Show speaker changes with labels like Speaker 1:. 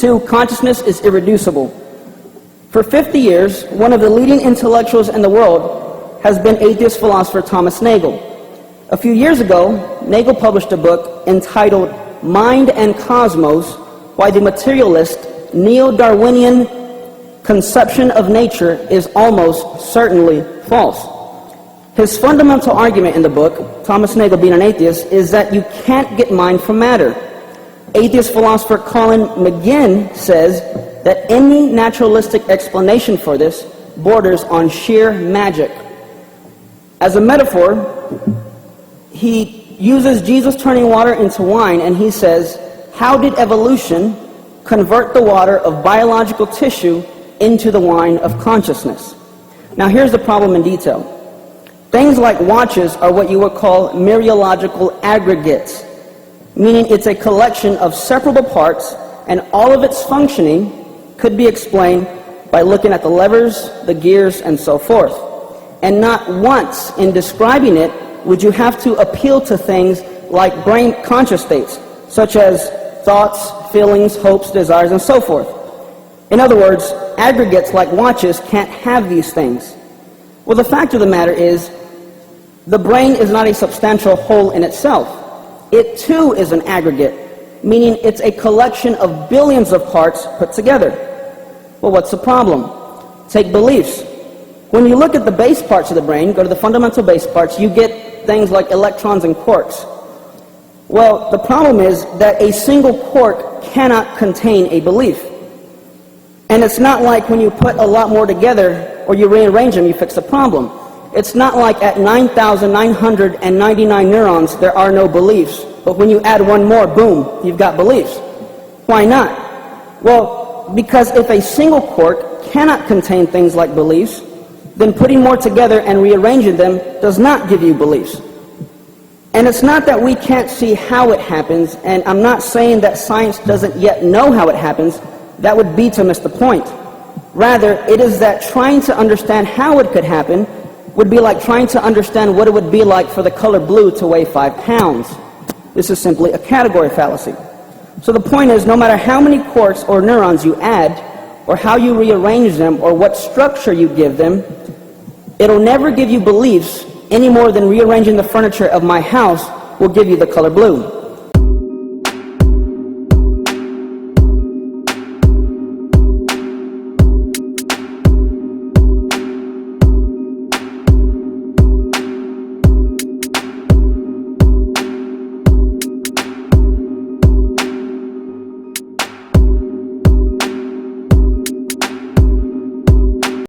Speaker 1: 2, consciousness is irreducible. For 50 years, one of the leading intellectuals in the world has been atheist philosopher Thomas Nagel. A few years ago, Nagel published a book entitled Mind and Cosmos: Why the Materialist Neo-Darwinian Conception of Nature is Almost Certainly False. His fundamental argument in the book, Thomas Nagel being an atheist, is that you can't get mind from matter. Atheist philosopher Colin McGinn says that any naturalistic explanation for this borders on sheer magic. As a metaphor, he uses Jesus turning water into wine, and he says, how did evolution convert the water of biological tissue into the wine of consciousness? Now here's the problem in detail. Things like watches are what you would call Mereological aggregates, meaning it's a collection of separable parts, and all of its functioning could be explained by looking at the levers, the gears, and so forth. And not once in describing it would you have to appeal to things like brain conscious states, such as thoughts, feelings, hopes, desires, and so forth. In other words, aggregates like watches can't have these things. Well, the fact of the matter is, the brain is not a substantial whole in itself. It too is an aggregate, meaning it's a collection of billions of parts put together. Well, what's the problem? Take beliefs. When you look at the base parts of the brain, go to the fundamental base parts, you get things like electrons and quarks. Well, the problem is that a single quark cannot contain a belief. And it's not like when you put a lot more together or you rearrange them, you fix the problem. It's not like at 9,999 neurons there are no beliefs, but when you add one more, boom, you've got beliefs. Why not? Well, because if a single quark cannot contain things like beliefs, then putting more together and rearranging them does not give you beliefs. And it's not that we can't see how it happens, and I'm not saying that science doesn't yet know how it happens. That would be to miss the point. Rather, it is that trying to understand how it could happen would be like trying to understand what it would be like for the color blue to weigh 5 pounds. This is simply a category fallacy. So the point is, no matter how many quarks or neurons you add, or how you rearrange them, or what structure you give them, it'll never give you beliefs any more than rearranging the furniture of my house will give you the color blue.